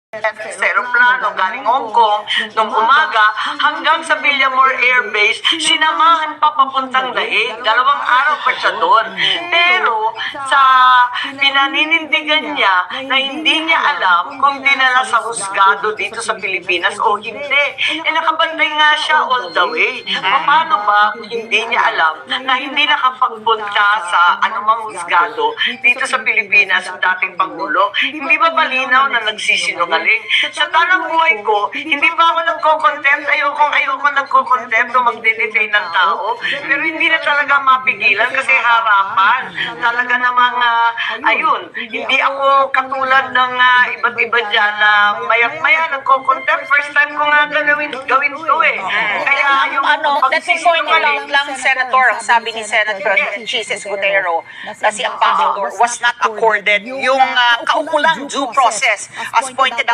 sa aeroplano galing Hong Kong nung umaga hanggang sa Villamor Air Base, sinamahan pa papuntang Daig. 2 araw pa siya doon. Pero sa pinaninindigan niya na hindi niya alam kung dinala sa husgado dito sa Pilipinas o hindi. Nakabantay nga siya all the way. Paano ba hindi niya alam na hindi nakapagpunta sa anumang husgado dito sa Pilipinas ang dating Pangulo? Hindi ba malinaw na nagsisinungaling? Sa tanang buhay ko, hindi pa ako nagko-contempt. Ayoko nagko-contempt o magde-detain ng tao. Pero hindi na talaga mapigilan kasi harapan. Talaga namang, ayun, hindi ako katulad ng iba't iba dyan na mayak-maya nagko-contempt. First time ko nga gawin to eh. Kaya yung let me point out lang, Senator, ang sabi ni Senator Jesus Gutero na si Ambassador was not accorded yung kaukulang due process as pointed